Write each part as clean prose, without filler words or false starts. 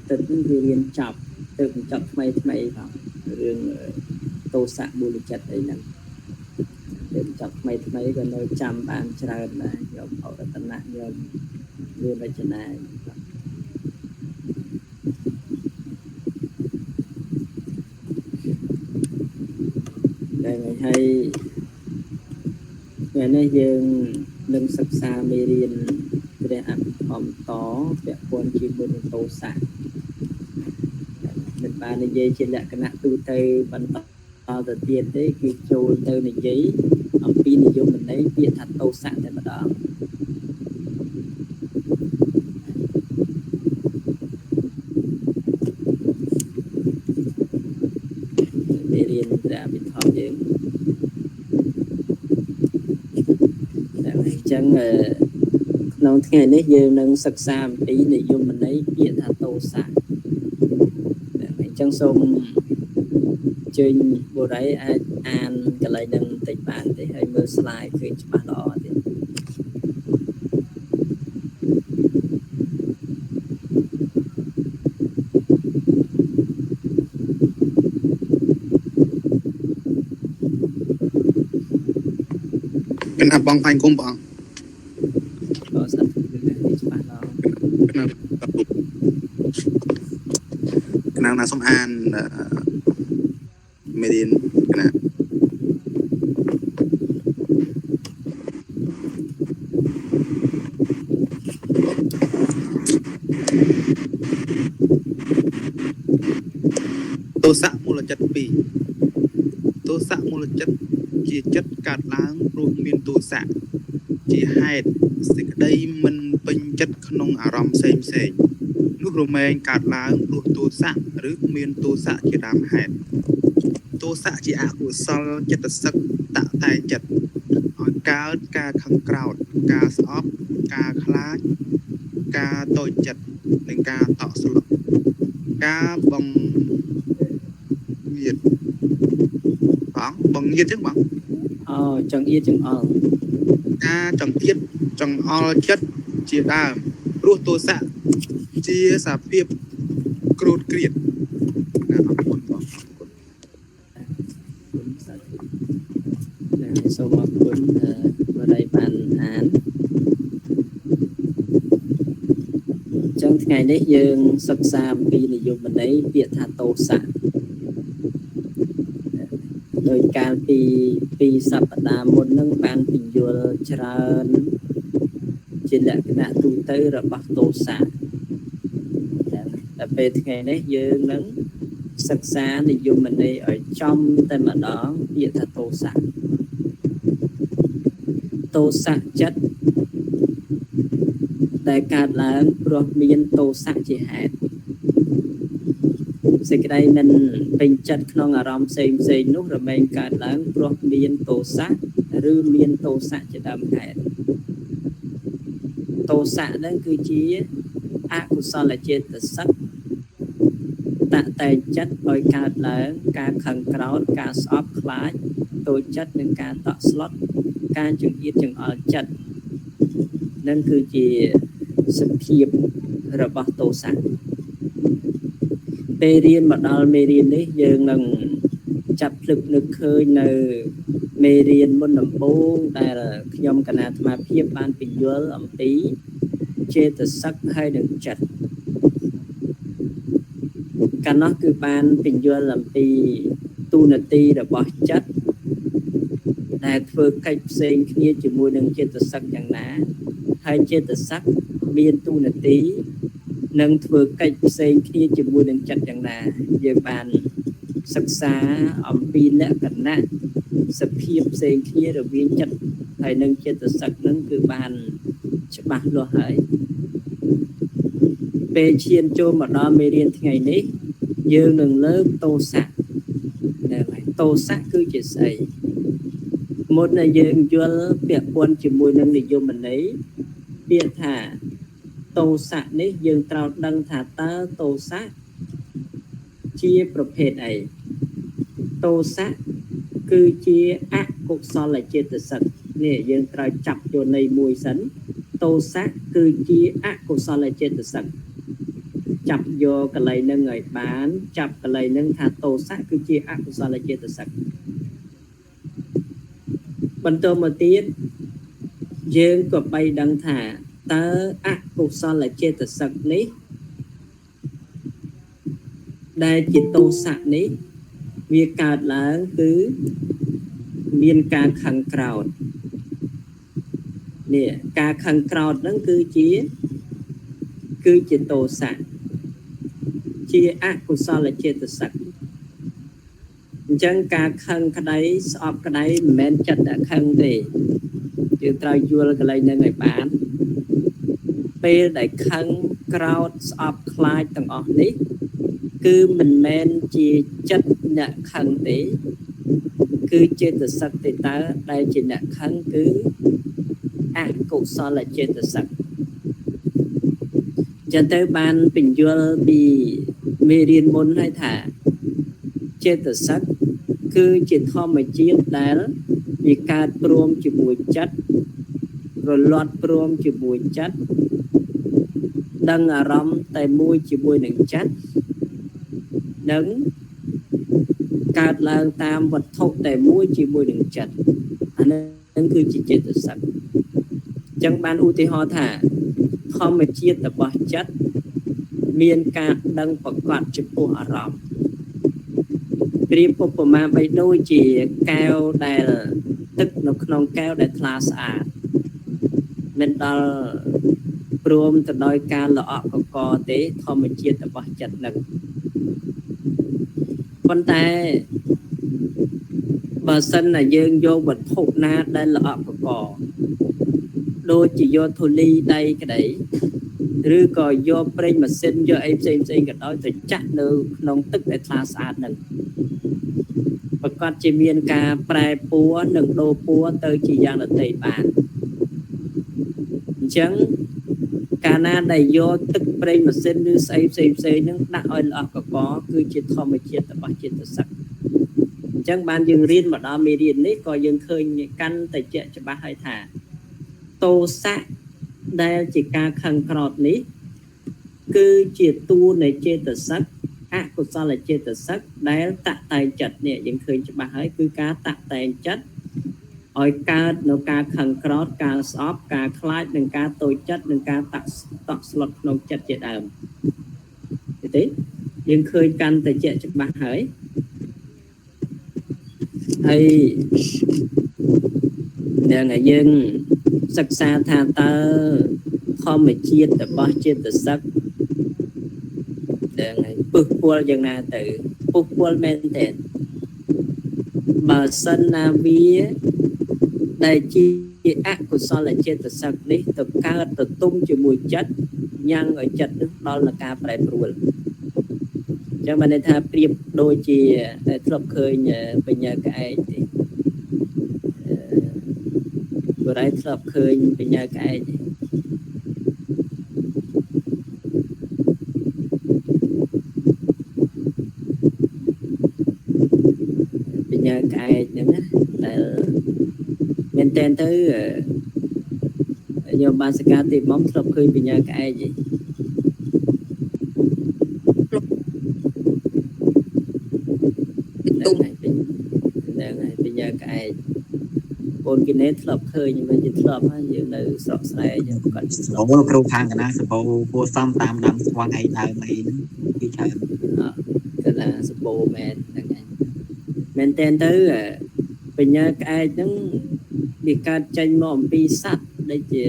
ទឹកគឺរៀនចាប់ទឹកចាប់ថ្មីថ្មីផងរឿងតោសៈមូលចិត្តអីហ្នឹងរឿងចាប់ថ្មីថ្មីក៏នៅចាំបានច្រើនដែរយកអរតនៈយកមានរចនាដែលហើយថ្ងៃនេះយើងនឹងសិក្សាមេរៀនព្រះអភិធម្មតពាក់ព័ន្ធជាមួយនឹងតោសៈមិនបាននិយាយជាលក្ខណៈទូទៅបន្តទៅទៀតទេគឺចូលទៅនិយាយអំពីនិយមន័យពាក្យថាតោសៈតែម្ដងមេរៀនព្រះអភិធម្មយើងតែអញ្ចឹងក្នុងថ្ងៃនេះយើងនឹងសិក្សាអំពីនិយមន័យពាក្យថាតោសៈអញ្ចឹងសូមជើញបុរីអាចអានកន្លែងនឹងបន្តិចបានទេហើយមើល slide ឃើញច្បាស់ល្អទេកណាបងផាញ់គុំបងក៏សាប់ច្បាស់ល្អកណាណាសូមអានមេរៀនកណាទោសៈមូលចិត្ត2ទោសៈមូលចិត្តជាចិត្តកើតឡើងព្រោះមានទោសៈជាហេតុសេចក្តីមិនពេញចិត្តក្នុងអារម្មណ៍ផ្សេងនោះរមែងកើតឡើងព្រោះទោសៈឬមានទោសៈជាដើមហេតុទោសៈជាអកុសលចិត្តសឹកតតែចិត្តឲ្យកើតការខឹងក្រោធការស្អប់ការខ្លាចការតូចចិត្តនិងការតក់ស្លុតការបងងៀតចឹងបងអូចង្អៀតចង្អល់ការចង្អៀតចង្អល់ចិត្តជាដើមព្រោះទោសៈជាសភាពក្រោធក្រៀតអរគុណបងសូមអរគុណបរិយាបានអានចឹងថ្ងៃនេះយើងសិក្សាអំពីនិយមន័យពាក្យថាតោសៈដោយកាលពីសប្តាហ៍មុននឹងបានពន្យល់ច្រើនជាលក្ខណៈទូទៅរបស់តោសៈតែពេលថ្ងៃនេះយើងនឹងសិក្សានិយមន័យឲ្យចំតែម្ដងពាក្យថាតោសៈតោសៈចិត្តដែលកើតឡើងព្រោះមានតោសៈជាហេតុសេចក្តីមិនពេញចិត្តក្នុងអារម្មណ៍ផ្សេងនោះរមែងកើតឡើងព្រោះមានទោសៈឬមានទោសៈជាដើមហេតុទោសៈហ្នឹងគឺជាអកុសលចេតសិកតតែចិត្តឲ្យកើតឡើងការខឹងក្រោធការស្អប់ខ្លាចតូចចិត្តនិងការតក់ស្លុតការចង្អៀតចង្អល់ចិត្តនឹងគឺជាសភាពរបស់ទោសៈពេលរៀនមកដល់មេរៀននេះយើងនឹងចាប់ភ្លឹកនឹកឃើញនៅមេរៀនមុនដំបូងដែលខ្ញុំគណៈអាត្មាភាពបានពន្យល់អំពីចេតសិកហើយនឹងចិត្តកាលនោះគឺបានពន្យល់អំពីទូនាទីរបស់ចិត្តដែលធ្វើកិច្ចផ្សេងគ្នាជាមួយនឹងចេតសិកយ៉ាងណាហើយចេតសិកមានទូនាទីនឹងធ្វើកិច្ចផ្សេងគ្នាជាមួយនឹងចិត្តយ៉ាងណាយើងបានសិក្សាអំពីលក្ខណៈសភាពផ្សេងគ្នារវាងចិត្តហើយនឹងចេតសិកនឹងគឺបានច្បាស់លាស់ហើយពេលឈានចូលមកដល់មេរៀនថ្ងៃនេះយើងនឹងលើកតោសៈតោសៈគឺជាស្អីមុនដែលយើងយល់ពាក់ព័ន្ធជាមួយនឹងនិយមន័យពាក្យថាតោសៈនេះយើងត្រូវដឹងថាតើតោសៈជាប្រភេទអីតោសៈគឺជាអកុសលចេតសិកនេះយើងត្រូវចាប់យកន័យមួយសិនតោសៈគឺជាអកុសលចេតសិក ចាប់យកកន្លែងនឹងឲ្យបានចាប់កន្លែងនឹងថាទោសៈគឺជាអកុសលចេតសិកបន្តមកទៀតយើងក៏បីដឹងថាតើអកុសលចេតសិកនេះដែលជាទោសៈនេះវាកើតឡើងគឺមានការខឹងក្រោធនេះការខឹងក្រោធហ្នឹងគឺជាទោសៈជាអកុសលចេតសិកអញ្ចឹងការខឹងក្តីស្អប់ក្តីមិនមែនចិត្តតែខឹងទេយើងត្រូវយល់កន្លែងហ្នឹងឲ្យបានពេលដែលខឹងក្រោធស្អប់ខ្លាចទាំងអស់នេះគឺមិនមែនជាចិត្តអ្នកខឹងទេគឺចេតសិកទេតើដែលជាអ្នកខឹងគឺអកុសលចេតសិកចឹងទៅបានបញ្យល់ពីមេរៀនមុនឲ្យថាចេតសិកគឺជាធម្មជាតិដែលវាកើតព្រមជាមួយចិត្តរលត់ព្រមជាមួយចិត្តដឹងអារម្មណ៍តែមួយជាមួយនឹងចិត្តនឹងកើតឡើងតាមវត្ថុតែមួយជាមួយនឹងចិត្តអានឹងគឺជាចេតសិកអញ្ចឹងបានឧទាហរណ៍ថាធម្មជាតិរបស់ចិត្តមានការដឹងប្រកបចំពោះអារម្មណ៍ប្រៀបឧបមាបីដូចជាកែវដែលទឹកនៅក្នុងកែវដែលថ្លាស្អាតមិនដល់ព្រមទៅដោយការល្អក់កកទេធម្មជាតិរបស់ចិត្តនឹងប៉ុន្តែបើសិនណាយើងយកវត្ថុណាដែលល្អក់កកដូចជាយកធូលីដីក្តីឬក៏យកប្រេងម៉ាស៊ីនយកអីផ្សេងក៏ដោយទៅចាក់នៅក្នុងទឹកដែលថ្លាស្អាតនឹងប្រកាសជាមានការប្រែពណ៌និងដូរពណ៌ទៅជាយ៉ាងដទៃបានអញ្ចឹងកាលណាដែលយកទឹកប្រេងម៉ាស៊ីនឬស្អីផ្សេងហ្នឹងដាក់ឲ្យល្អក់កកគឺជាធម្មជាតិរបស់ចេតសិកអញ្ចឹងបានយើងរៀនមកដល់មេរៀននេះក៏យើងឃើញកាន់តែជាក់ច្បាស់ហើយថាទោសៈដែលជាការខឹងក្រោធនេះគឺជាតួនៃចេតសិកអកុសលចេតសិកដែលតាក់តែងចិត្តនេះយើងឃើញច្បាស់ហើយគឺការតាក់តែងចិត្តឲ្យកើតនៅការខឹងក្រោធការស្អប់ការខ្លាចនិងការតូចចិត្តនិងការតក់ស្លុតក្នុងចិត្តជាដើមទេយើងឃើញកាន់តែជាក់ច្បាស់ហើយនឹងយើងសិក្សាថាតើធម្មជាតិរបស់ចេតសិកដែលពុះពលយ៉ាងណាទៅពុះពលមែនទេបើសិនណាវាដែលជាអកុសលចេតសិកនេះទៅកើតទៅទុំជាមួយចិត្តញ៉ាំងឲ្យចិត្តនឹងដល់នឹងការប្រែប្រួលអញ្ចឹងបានន័យថាប្រៀបដូចជាដែលធ្លាប់ឃើញបញ្ញាក្អែកទេបរិយធ្លាប់ឃើញបញ្ញាក្អែកបញ្ញាក្អែកហ្នឹងដែលមែនតើទៅយកបាសិកាទីបំធ្លាប់ឃើញបញ្ញាក្អែកហ្នឹងហើយបញ្ញាក្អែកបងគីណេធ្លាប់ឃើញមិនជាធ្លាប់ហើយយើងនៅស្រុកស្រែយើងគាត់អូគ្រូខាងកណាសបោគួសំតាមដើមស្វងអីដើមអីហ្នឹងគឺច្រើនគឺថាសបោមែនហ្នឹងឯងមែនតើទៅបញ្ញាក្អែកហ្នឹងវាកើតចេញមកអំពីសត្វដូចជា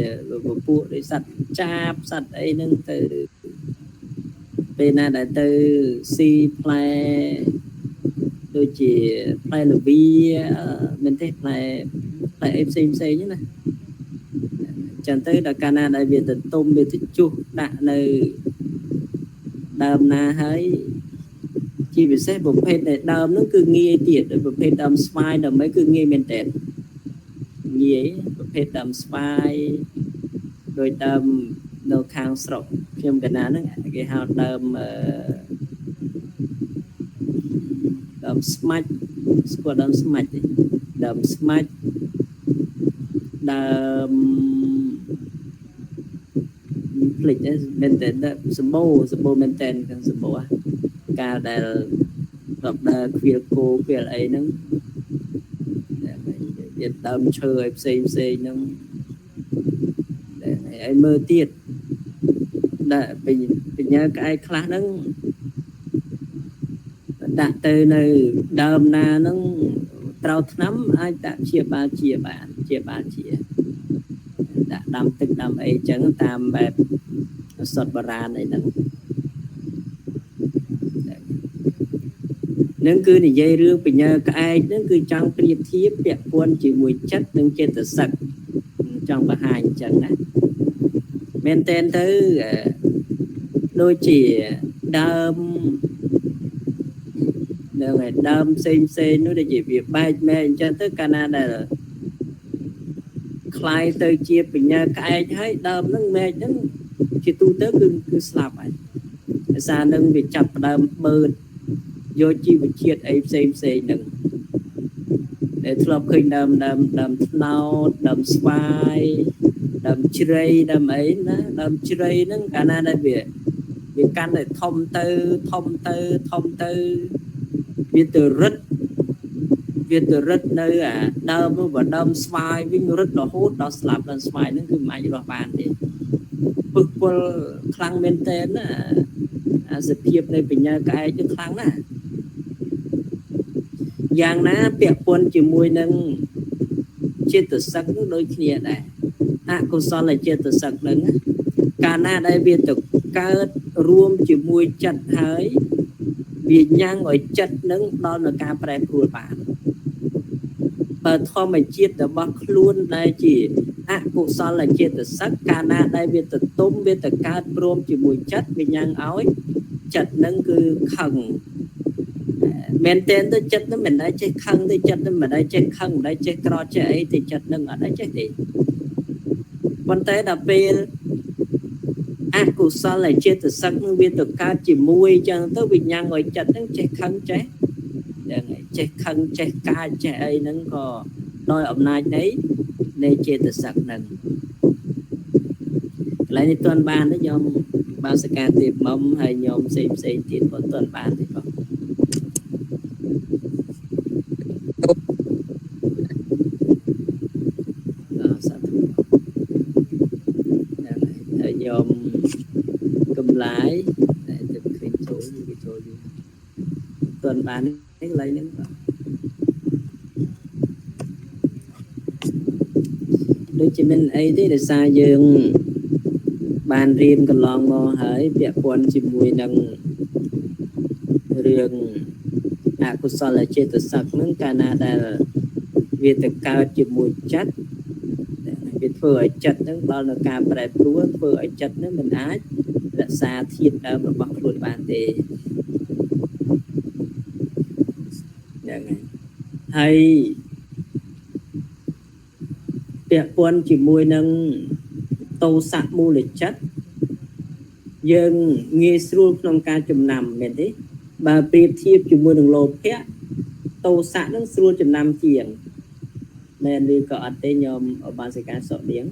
ពួកដូចសត្វចាបសត្វអីហ្នឹងទៅពេលណាដែលទៅស៊ីផ្លែដូចជាផ្លែល្វីមែនទេផ្លែអីផ្សេងហ្នឹងណាចឹងទៅដល់កាលណាដែលវាទៅទុំវាទៅជុះដាក់នៅដើមណាហើយជាពិសេសប្រភេទដែលដើមហ្នឹងគឺងាយទៀតប្រភេទដើមស្វាយដើមអីគឺងាយមែនតើងាយប្រភេទដើមស្វាយដោយដើមនៅខាងស្រុកខ្ញុំកណាហ្នឹងគេហៅដើមស្មាច់ស្គាល់ដើមស្មាច់ទេដើមស្មាច់ដើម ភ្លេចមែនតើសម្បូរមែនតើខាងសម្បូរការដែលរាប់ដើរគ្វាលគោគ្វាលអីហ្នឹងវាដើមឈើឲ្យផ្សេងហ្នឹងឲ្យមើលទៀតដាក់បញ្ញាក្អែកខ្លះហ្នឹងដាក់ទៅនៅដើមណាហ្នឹងត្រូវឆ្នាំអាចដាក់ជាបាលជាដាក់ដាំទឹកដាំអីចឹងតាមបែបសុទ្ធបុរាណអីហ្នឹងនឹងគឺនិយាយរឿងបញ្ញាក្អែកហ្នឹងគឺចង់ប្រៀបធៀបពាក់ព័ន្ធជាមួយចិត្តនិងចេតសិកចង់បង្ហាញអញ្ចឹងណាមែនតើទៅដូចជាដើមនៅឯដើមផ្សេងនោះដូចជាវាបែកមែកអញ្ចឹងទៅកាលណាដែលคล้ายទៅជាបញ្ញាក្អែកហើយដើមហ្នឹងមែកហ្នឹងជាទូទៅគឺស្លាប់ហើយភាសានឹងវាចាប់ដើមបឺតយកជីវជាតិអីផ្សេងហ្នឹងដែលធ្លាប់ឃើញដើមត្នោតដើមស្វាយដើមជ្រៃដើមអីណាដើមជ្រៃហ្នឹងកាលណាដែលវាកាន់តែធំទៅវាទៅរឹតនៅអាដើមនោះបើដើមស្វាយវិញរឹតរហូតដល់ស្លាប់ដល់ស្វាយហ្នឹងគឺមិនអាចរស់បានទេពឹកពលខ្លាំងមែនតើណាអាសភាពនៃបញ្ញាក្អែកនឹងខ្លាំងណាស់យ៉ាងណាពាក់ព័ន្ធជាមួយនឹងចេតសិកនឹងដូចគ្នាដែរអកុសលចេតសិកនឹងកាលណាដែលវាទៅកើតរួមជាមួយចិត្តហើយវាញ៉ាំងឲ្យចិត្តនឹងដល់នឹងការប្រែប្រួលបានបើធម្មជាតិរបស់ខ្លួនដែលជាអកុសលចេតសិកកាលណាដែលវាទៅទុំវាទៅកើតព្រមជាមួយចិត្តវាញ៉ាំងឲ្យចិត្តនឹងគឺខឹងមែនតើទៅចិត្តនឹងមិនដែលចេះខឹងទេចិត្តនឹងមិនដែលចេះខឹងមិនដែលចេះក្រចេះអីទេចិត្តនឹងអត់ដែលចេះទេប៉ុន្តែដល់ពេលអកុសលចេតសិកនឹងវាទៅកើតជាមួយអញ្ចឹងទៅវាញ៉ាំងឲ្យចិត្តនឹងចេះខឹងចេះហ្នឹងហើយចេះខឹងចេះកាចចេះអីហ្នឹងក៏ដោយអំណាចនៃចេតសិកហ្នឹងកន្លែងនេះទាន់បានទេខ្ញុំបាសកាទេពមុំហើយញោមផ្សេងទៀតក៏ទាន់បានទេបងសាធុហើយញោមកម្លាយតែទៅឃើញចូលវាចូលយូរទាន់បាននេះកន្លែងហ្នឹងបងដូចជាមិនអីទេដោយសារយើងបានរៀនកន្លងមកហើយពាក់ព័ន្ធជាមួយនឹងរឿងអកុសលចេតសិកហ្នឹងកាលណាដែលវាទៅកើតជាមួយចិត្តវាធ្វើឲ្យចិត្តហ្នឹងដល់នៅការប្រែប្រួលធ្វើឲ្យចិត្តហ្នឹងមិនអាចរក្សាធាតុដើមរបស់ខ្លួនបានទេយ៉ាងហ្នឹងហើយពាក់ព័ន្ធជាមួយនឹងតោសៈមូលចិត្តយើងងាយស្រួលក្នុងការចំណាំមែនទេបើប្រៀបធៀបជាមួយនឹងលោភៈតោសៈនឹងស្រួលចំណាំជាងមែនឬក៏អត់ទេញោមអបាសិកាសុខនាង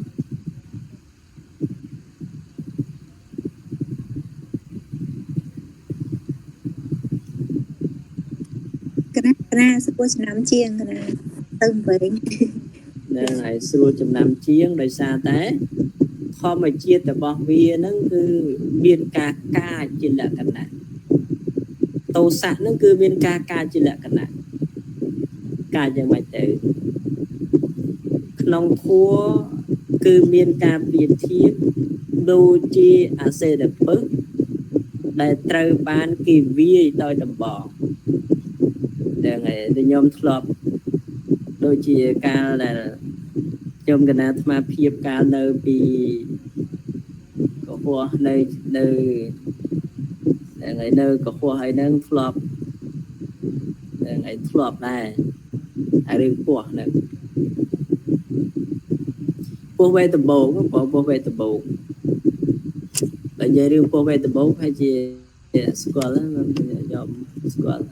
កណាស្រួលចំណាំជាងកណាទៅវិញហ្នឹងហើយស្រួលចំណាំជាងដោយសារតែធម្មជាតិរបស់វាហ្នឹងគឺមានការកាចជាលក្ខណៈតោសៈហ្នឹងគឺមានការកាចជាលក្ខណៈកាចយ៉ាងម៉េចទៅក្នុងធัวគឺមានការប្រៀបធៀបដូចជាអសេរពឹសដែលត្រូវបានគេវាយដោយដំបងហ្នឹងហើយខ្ញុំធ្លាប់ដូចជាកាលដែលខ្ញុំកណាអាត្មាភាពកាលនៅពីកុហកនៅនៅកុហកហើយនឹងធ្លាប់ដែរហើយរឿងពោះហ្នឹងពោះវេតបោកពោះវេតបោកតែនិយាយរឿងពោះវេតបោកហើយជាស្គាល់ខ្ញុំស្គាល់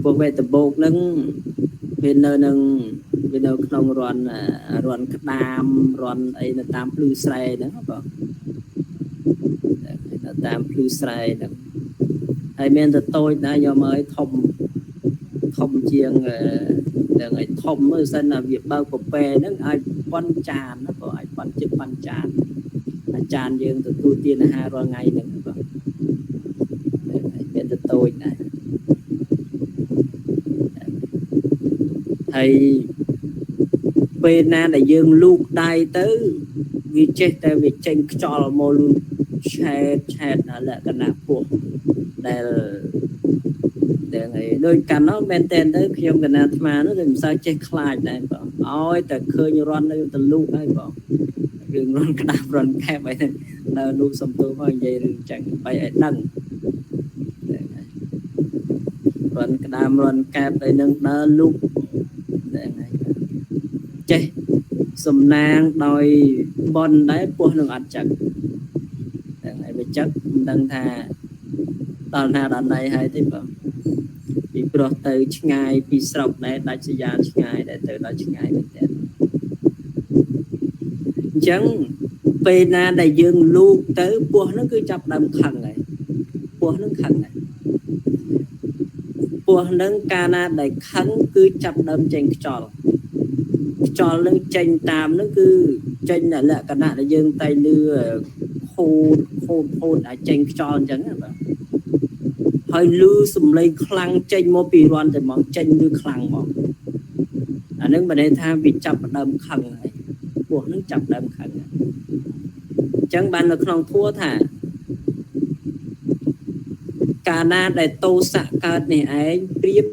ពោះវេតបោកហ្នឹង វានៅក្នុងរនក្តាមរនអីនៅតាមភ្លឺស្រែហ្នឹងបងនៅតាមភ្លឺស្រែហ្នឹងហើយមានទៅតូចណាយកមកឲ្យធំជាងនឹងឲ្យធំមើលសិនណាវាបើកប្រពេហ្នឹងអាចប៉ុនចានណាបងអាចប៉ុនជិតប៉ុនចានអាចារ្យយើងទទួលទានអាហាររាល់ថ្ងៃហ្នឹងបងមានទៅតូចណាហើយពេលណាដែលយើងលូកដៃទៅវាចេះតែវាចេញខ្យល់មកលូឆែតលក្ខណៈពោះដែលហើយដូចកាលនោះមែនតើទៅខ្ញុំកណាអាត្មានោះគឺមិនសូវចេះខ្លាចដែរបងឲ្យតែឃើញរន់នៅទៅលូកហើយបងរឿងរន់ក្តាប់រន់កែបអីនៅលូកសំទោមកនិយាយរឿងចឹងបីឲ្យដឹងរន់ក្តាមរន់កែបអីនឹងដើរលូកចេះសំណាងដោយបនដែរពោះនឹងអត់ចឹងហើយវាចឹកមិនដឹងថាដល់ណាដល់ណៃហើយទេបងពីព្រោះទៅឆ្ងាយពីស្រុកដែរដាច់សញ្ញាឆ្ងាយដែរទៅដល់ឆ្ងាយមែនទេអញ្ចឹងពេលណាដែលយើងលូកទៅពោះហ្នឹងគឺចាប់ដើមខឹងហើយពោះហ្នឹងខឹងហើយពោះហ្នឹងកាលណាដែលខឹងគឺចាប់ដើមចេញខ្យល់នឹងចេញតាមហ្នឹងគឺចេញលក្ខណៈដែលយើងតែលឺខូតអាចចេញខ្យល់អញ្ចឹងណាបាទហើយលឺសំឡេងខ្លាំងចេញមកពីរន់តែហ្មងចេញលឺខ្លាំងហ្មងអានឹងបានន័យថាវាចាប់ដើមខឹងហើយពោះនឹងចាប់ដើមខឹងអញ្ចឹងបាននៅក្នុងធัวថាកាលណាដែលតោសៈកើតនេះឯងប្រៀប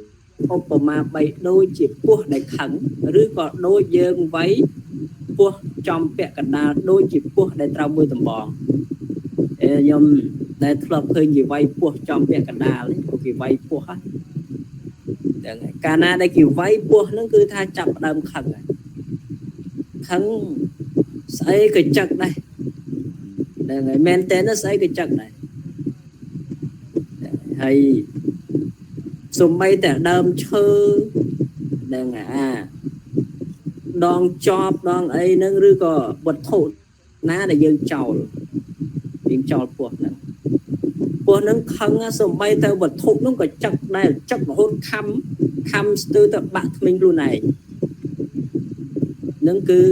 ឧបមាបីដូចជាពោះដែលខឹងឬក៏ដូចយើងវាយពោះចំពាក់កណ្ដាលដូចជាពោះដែលត្រូវមួយដំបងខ្ញុំដែលធ្លាប់ឃើញគេវាយពោះចំពាក់កណ្ដាលនេះគេវាយពោះហ្នឹងកាលណាដែលគេវាយពោះហ្នឹងគឺថាចាប់ដើមខឹងហើយខឹងស្អីក៏ចឹកដែរហ្នឹងហើយមែនតើស្អីក៏ចឹកដែរហើយសំបីតែដើមឈើហ្នឹងដងចប់ដងអីហ្នឹងឬក៏វត្ថុណាដែលយើងចោលពោះហ្នឹងខឹងសំបីទៅវត្ថុហ្នឹងក៏ចឹកដែរចឹករហូតខំស្ទើរទៅបាក់ធ្មេញខ្លួនឯងហ្នឹងគឺ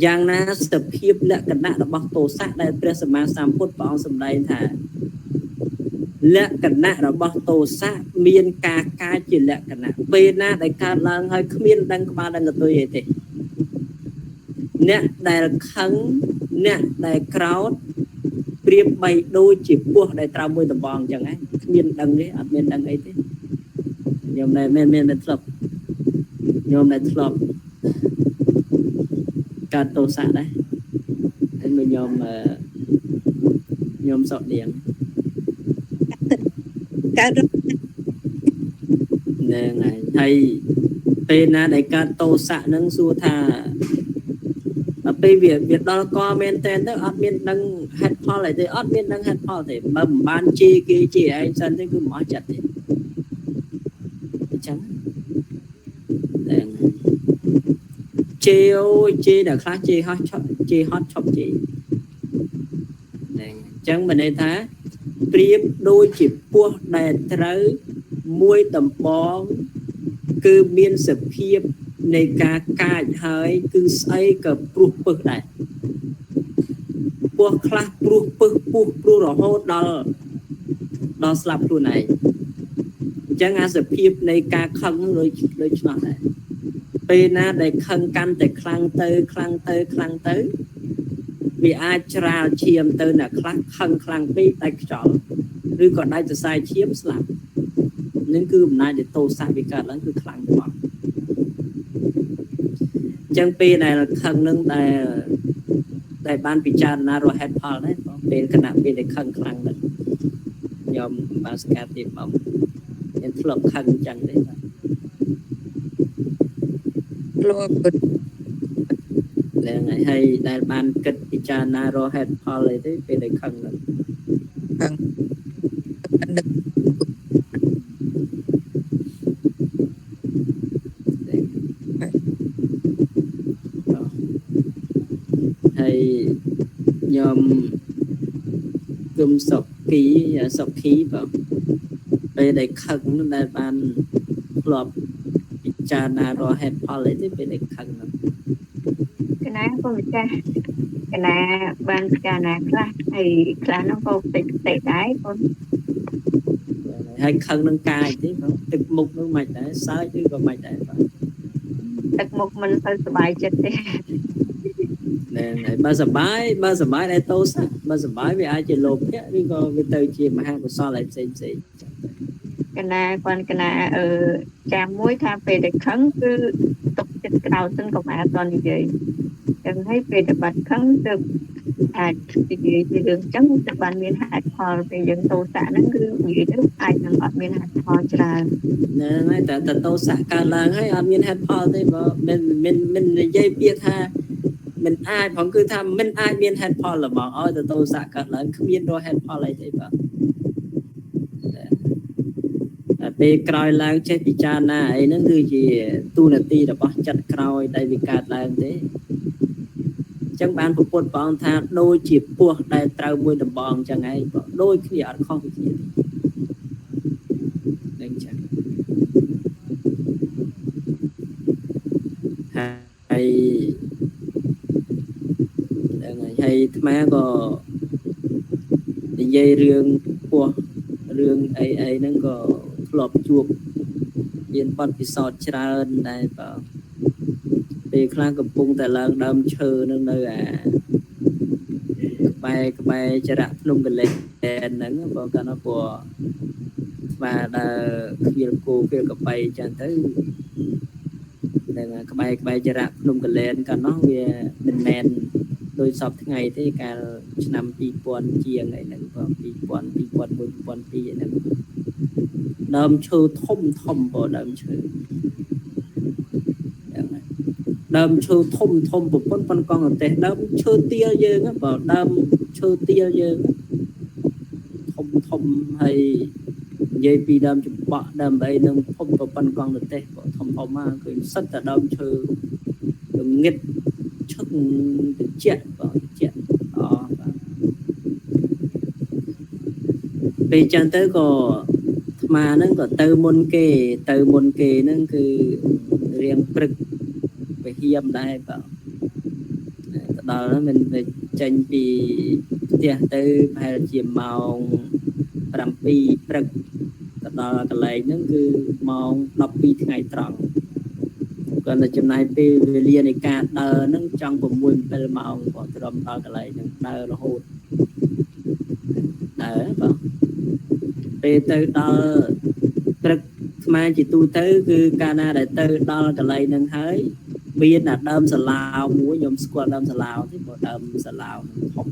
យ៉ាងណាសភាពលក្ខណៈរបស់ទោសៈដែលព្រះសម្មាសម្ពុទ្ធព្រះអង្គសម្ដែងថាលក្ខណៈរបស់ទោសៈមានការកាយជាលក្ខណៈពេលណាដែលកើតឡើងហើយគ្មានដឹងក្បាលដឹងកតុយអីទេអ្នកដែលខឹងអ្នកដែលក្រោធប្រៀបបីដូចជាពោះដែលត្រូវមួយដំបងអញ្ចឹងហ៎គ្មានដឹងទេអត់មានដឹងអីទេខ្ញុំដែលមានធ្លាប់ខ្ញុំដែលធ្លាប់កើតទោសៈដែរហើយមកខ្ញុំសក់នាងកើតហ្នឹងហើយពេលណាដែលកើតទោសៈហ្នឹងសួរថាដល់ពេលវាដល់កមែនតើទៅអត់មានដឹងហេតុផលអីទេអត់មានដឹងហេតុផលទេបើមិនបានជាគេជាឯងសិនទេគឺមិនអស់ចិត្តទេអញ្ចឹងជេដល់ខ្លះជេហត់ឈប់ជេហ្នឹងអញ្ចឹងមានន័យថាប្រៀបដូចជាពោះដែលត្រូវមួយដំបងគឺមានសភាពនៃការកាចហើយគឺស្អីក៏ព្រោះពឹសដែរពោះខ្លះព្រោះពឹសព្រោះរហូតដល់ស្លាប់ខ្លួនឯងអញ្ចឹងអាសភាពនៃការខឹងដូចឆ្លោះដែរពេលណាដែលខឹងកាន់តែខ្លាំងទៅវាអាចច្រាលឈាមទៅអ្នកខ្លះខឹងខ្លាំងពេកដាច់ខ្យល់ឬក៏ដាច់សរសៃឈាមស្លាប់នឹងគឺអំណាចនៃទោសៈវាកើតឡើងគឺខ្លាំងខ្លាំងអញ្ចឹងពេលដែលខឹងនឹងដែលបានពិចារណារហេតុផលដែរពេលគណៈពេលដែលខឹងខ្លាំងហ្នឹងខ្ញុំបានស្កាត់ទៀតមកខ្ញុំធ្លាប់ខឹងអញ្ចឹងទេបាទធ្លាប់ឡើងហើយដែលបានគិតពិចារណារហេតុផលអីទេពេលដែលខឹងហ្នឹង hay nhom cơm sọc khí vào đây để khẩn nó đại ban lọp cha na rồi hết phò lấy thế về để khẩn nó cái này có bị cha cái này ban cha na hay nó có tệ đái con hay khẩn nâng cài thế không thực mục nó mạch đấy sai chứ còn mạch đấy thực mục mình phải sờ bài chết thế này ba giờ bái đây tô sa ba giờ bái vì ai chỉ lột thế nhưng còn cái từ chỉ mà hai của so lại xem cái này còn cái này cha muối tham về để khấn cứ tục chết cầu xin công ạ toàn như vậy đừng thấy về để bật khấn được thì đường trắng được ban miền hạt hò về dân tô xã nó cứ nghĩ đến ai thằng ở miền hạt hò là nè tại tô xã cả làng hay ở miền hạt hò thế mà mình dây biết ha mình ai phóng cứ tham mình ai miền hạt hò là bảo ơi tô xã cả làng không miền đôi hạt hò lại thế mà về còi làng chơi bị cha na ấy nó cứ gì tu là ti là bỏ chặt còi tại vì cả làng thế chẳng ban phục quân bọn tha đôi chỉ buộc đại trao môi đầm bòn chẳng ai đôi khi ở không gì đánh chẳng hay má có dây rương của rương ấy nó có lọp chuột yên bắt bị sọt trơn này bảo về khang cầm bung tại làng đâm chờ nơi nơi bài chả đặt lung cái lẹn nắng vào cái nó của và là khi cô kia cái bài chẳng tới đây là cái bài chả đặt lung cái lẹn cái nó về men đôi sọp ngày thế cả năm pi quan chia ngày nắng vào pi quan một quan pi nắng đâm chờ thông vào đâm chờ đâm chơ thông một con ở tệ đâm chơ tia dương á bảo đâm chơ tia dương thông hay dây pi đâm chụp bọ đâm bay nâng thông một con ở tệ bảo thông mà cái sắt là đâm chơ đâm nghịch chắc chuyện bảo chuyện đó bây giờ tới có mà nó có từ môn kề nó cứ riêng bực về hiểm đây bảo đó là mình về tranh vì tiền từ hay là chìm màu làm pi bực đó là cái này nó cứ màu đọc pi ngày tròn còn là trong này pi về liên này cả đờ nó trong của mùi về màu của tròn đó cái này nó đờ là hột đờ bảo về từ đó bực mà chỉ tu tới cứ Canada để từ đó là cái này nó thấy biên là đâm sờ lao múa nhôm squat đâm sờ lao thì một đâm sờ lao không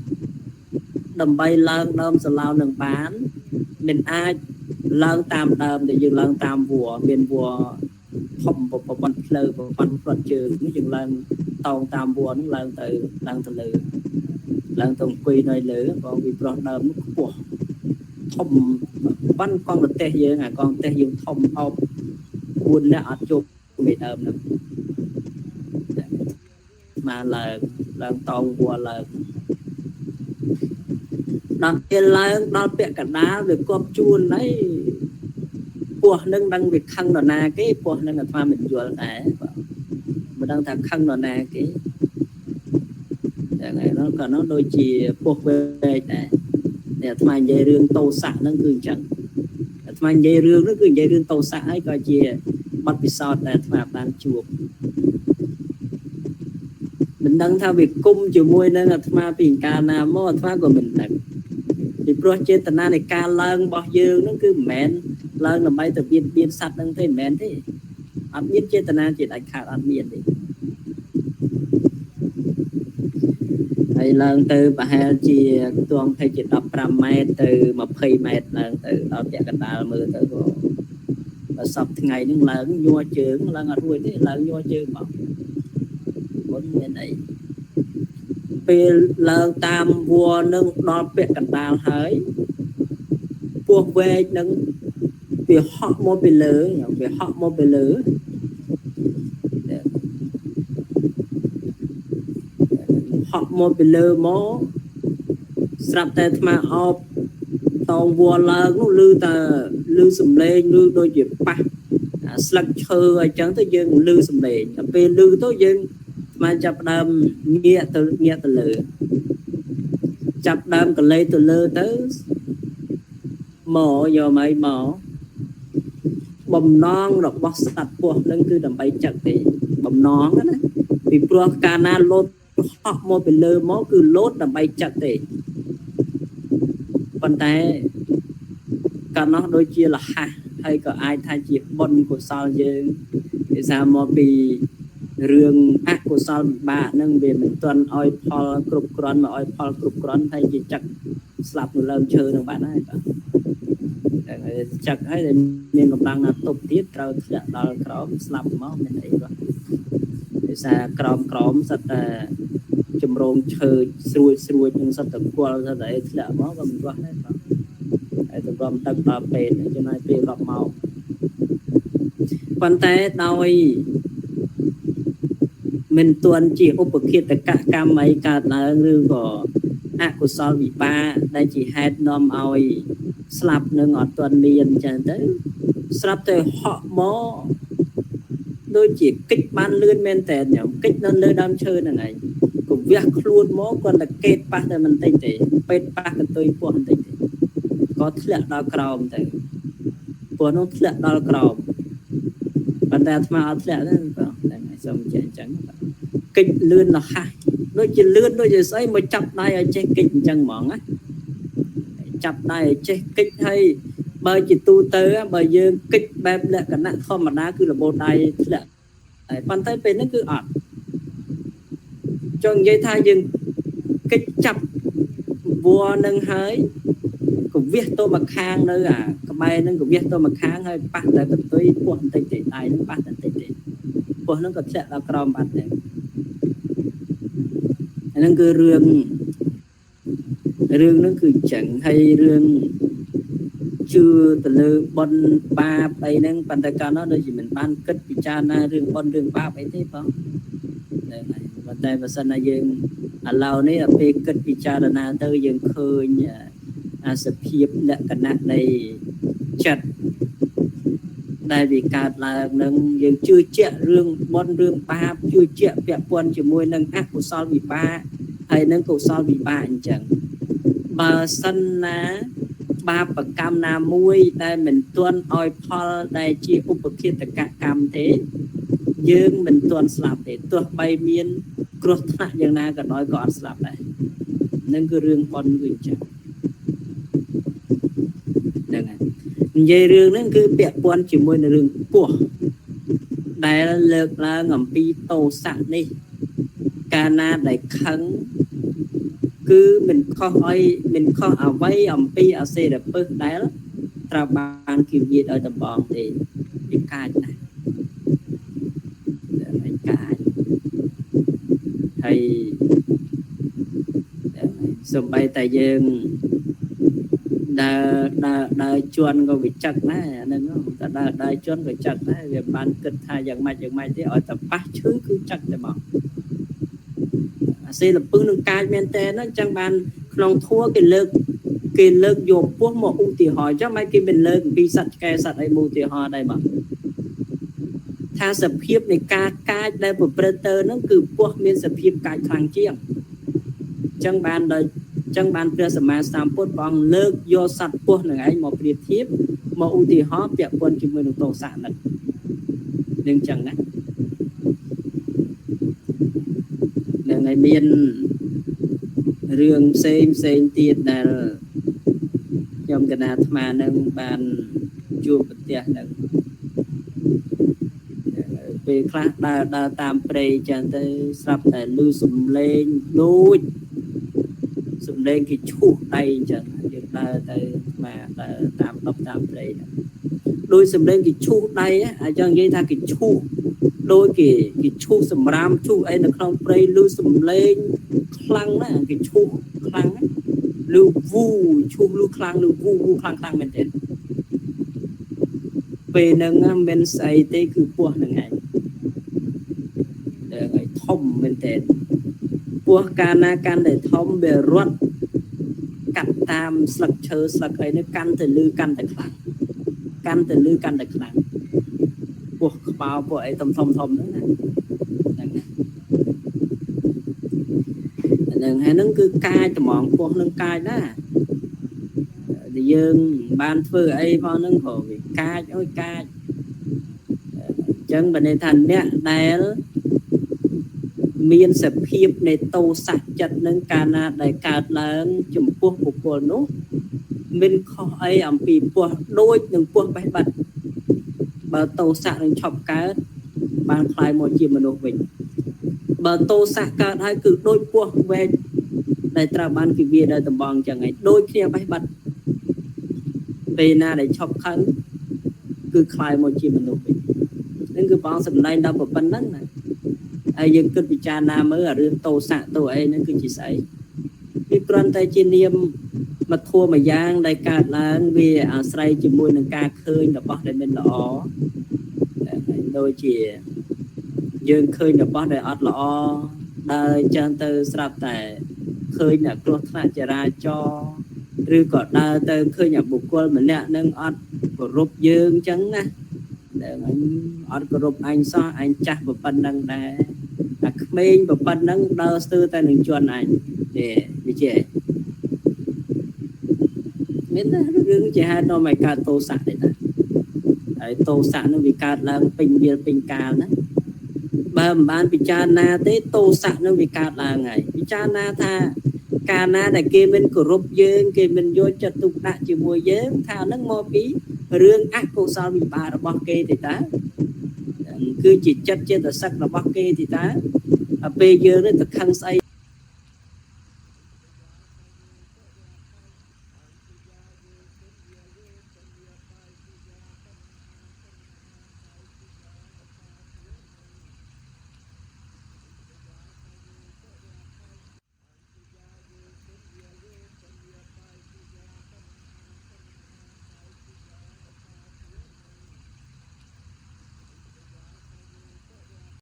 đâm bay lên đâm sờ lao đừng bán mình ai lên tam đâm để dừng lên tam vua miền vua không một con lơ một con trường nó dừng lên tàu tam vua nó lên từ lử lên từ quy nơi lử còn vì con đâm nó của thông bắn con được tê dương con tê dương thông ông buôn là ở chụp bị đâm nữa mà là tàu của là đang tiền là đang bẹ cả đá về cọp chuôn đấy của nâng đang việc khăn đòn na cái của nâng là pha mình vừa đấy mà đang thằng khăn đòn na cái này nó còn nó đôi chỉ buộc về đấy để mà dây rương tàu xạ nó cứ chẳng mà dây rương nó cứ dây rương tàu xạ ấy coi chia bắt bị sọt để mà ban chuột mình đang theo việc cung chiều môi nên là mà tiền ca na mô thoa của mình là thì project này ca lân bao nhiêu nó cứ mẹn lân là bay từ biên sạch đang thấy mẹn thế anh biết chết na chỉ đánh khảo anh miền đi hay lân từ bà hai chỉ tuồng thay chỉ đọc 5 mét từ 20 mét lần từ đó chạy cả đà mưa tới và sập ngày những lần nhua chướng lần ở đuôi thế lần nhua chướng bảo bốn bên này về lần tam vua nâng đo bẹ cả đào hơi buộc về nâng về họ mua về lửa về họ mua về lửa họ một bị lơ mó sập tay mà ọp tàu vua là nó lư sầm lên lư đôi dịp pa slug chơ ở chẳng tới dân lư sầm lên về lư tới dân mà chập đam nghe từ lư chập đam còn lấy từ lư tới mỏ giờ mấy mỏ bầm non đọc bóc sạch của lưng cứ đầm bay chặt thì bầm non đó vì pro cana lốt họ một bị lơ mó cứ lốt đầm bay chặt thì còn tại cả nó đôi chia là hay có ai thay chỉ bồn của sao dương để sao mà bị rương ác của sao bà nâng về mình tuần oi pol cục cron mà oi pol cục cron thay chỉ chặt slap một lần chơi được bạn ấy chặt hay là miền cộng đồng là tục tiết rồi đào cỏ slap máu mình thấy rồi để sao crom sạch chùm rong chơi xuôi nhưng sắp tập qua ra để là máu và mình qua đấy tụi con tập tập về cho nên về lọc máu quan tế đôi mình tuần chỉ ốp bậc kia tất cả cam mấy cả là như có của sao bị ba đây chỉ hết nom oi slap nữa ngọt tuần miền chẳng tới slap tới họ mó đôi chỉ kích ban lươn men tèn nhở kích nó lươn đam chơi này cũng việc luôn mó còn là kết ba thì mình tinh tế kết ba cái tôi của mình tinh tế có thiết đào cào thì của nó thiết đào cào bạn ta mà thiết đó xong chẳng kích lươn là hai đôi chỉ lươn đôi chỉ xoay mà chập đây ở trên kích chân mỏng á chập đây ở trên kích hay bởi chỉ tu tới bởi dương kích bẹp lại cái nặng không mà đá cứ là bộ đây là bàn tay bên nó cứ ọt cho dây thay dương kích chập vua nâng hơi cũng viết tôi mà khang nữa à cái bài nó cũng viết tôi mà khang hơi bắt lại cái tôi của tình tình này nó bắt tình tình của nó có sẽ là crom bắt này nó cứ rương nó cứ chẳng hay rương chưa từ lư bon ba bay nâng bàn tay cao nó đây chỉ mình ban kết bị cha na rương bon rương ba bay thế không đây này bàn tay và sân này dương lao này là pe kết bị cha na tới dương khơi sự hiệp lệ cẩn nặng này chặt đây vì cả là nâng dương chưa chạy rương bon rương ba chưa chạy vẹn quân chỉ môi nâng ác của sao bị ba hay nâng của sao bị ba anh chẳng bà sân ná ba bậc cam na muôi đây mình tuân oi pol đây chỉ úp bậc kia tất cả cam thế dương mình tuân slap để tuân bay miên cột lạiយ៉ាងណាក៏nói còn slap này nâng cứ rương con người chẳng đây này dây rương nó cứ bẹt quan chỉ môi là rương của đây là lực là ngầm pi tô sạn đi cana đại kháng cứ mình kho ở vay ẩm pi ở xe đập bớt đáy đó tra bàn kiểu gì ở tầm bòn thì cái ca này để ca hay xong bay tại dương đa chuan có bị chặt này nên nó đa chuan có chặt này về ban kịch hai dạng mai thế ở tập ba chứ cứ chặt để mà xe là bưng nâng cai men té nó chẳng ban lòng thua cái lực dồn quốc một ưu tỷ hỏi cho mấy cái mình lực vì sạch kè sạch ấy mù tỷ hỏi đây mà tha sập hiếp này cai đây một predator nó cứ quốc miền sập hiếp cai khang chiang chẳng ban đời chẳng ban pre sama samput bằng lực do sạch quốc này ấy một biệt hiếp một ưu tỷ hỏi việc quân chỉ mình tổ sản này nhưng chẳng đấy ngày miền rương xem tiệt là trong cái nào mà nâng bàn chua bật tiệt nâng về khác đa tam prey chẳng tới sắp tại lưu sụm lên đôi sụm lên cái chu tay chẳng đa tới mà tam độc tam prey đôi sụm lên cái chu tay á cho vậy ta cái chu đôi cái chu sầm ram chu ấy là không prey lưu sầm lên khăng đó cái chu khăng lưu vu chu lưu khăng lưu vu khăng mình thế về nâng bên say tê cứ qua nâng ngày để ngày thông mình thế ពោះកាលណាកាន់តែធំវារត់កាត់តាមស្លឹកឈើស្លឹកអីនេះកាន់តែលឺកាន់តែខ្លាំងកាន់តែលឺកាន់តែខ្លាំងពោះក្បាលពោះអីធំហ្នឹងណាហ្នឹងហើយហ្នឹងគឺកាយត្មងពោះនឹងកាយណាដែលយើងបានធ្វើអីផងហ្នឹងក៏វាកាចអើយកាចអញ្ចឹងបើន័យថាអ្នកដែលមានសភាពនៃតោសៈចិត្តនឹងកាលណាដែលកើតឡើងចំពោះបុគ្គលនោះមិនខុសអីអំពីពោះដូចនឹងពោះបេះបិទបើតោសៈនឹងឈប់កើតបានคลายមកជាមនុស្សវិញបើតោសៈកើតហើយគឺដូចពោះវែកដែលត្រូវបានគិវាដោយតំបងចឹងឯងដូចគ្នាបេះបិទពេលណាដែលឈប់ខឹងគឺคลายមកជាមនុស្សវិញនឹងគឺបងសម្ដែងដល់ប៉ុណ្្នឹងណាហើយយើងគិតពិចារណាមើលអារឿងតោសៈតោអីហ្នឹងគឺជាស្អីវាគ្រាន់តែជានាមមកធัวមួយយ៉ាងដែលកើតឡើងវាអាស្រ័យជាមួយនឹងការឃើញរបស់ដែលមិនល្អដូចជាយើងឃើញរបស់ដែលអត់ល្អដើរចឹងទៅស្រាប់តែឃើញអ្នកគ្រោះថ្នាក់ចរាចរណ៍ឬក៏ដើរទៅឃើញអាបុគ្គលម្នាក់នឹងអត់គោរពយើងចឹងណាដែលអញអត់គោរពអញសោះអញចាស់ប៉ុណ្ណឹងដែរអាក្មេងប៉ុណ្ណឹងដើរស្ទើរតែនឹងជន់អញនេះវាជាមានតែរឿងជាហេតុនាំឲ្យកើតតោសៈទេណាហើយតោសៈនឹងវាកើតឡើងពេញវាលពេញកាលណាបើមិនបានពិចារណាទេតោសៈនឹងវាកើតឡើងហើយពិចារណាថាកាលណាដែលគេមិនគោរពយើងគេមិនយកចិត្តទុកដាក់ជាមួយយើងថានឹងមកពីរឿងអកុសលវិបាករបស់គេទេតាគឺជាចិត្តចេតសិករបស់គេទេតាពេលយើងទៅខឹងស្អី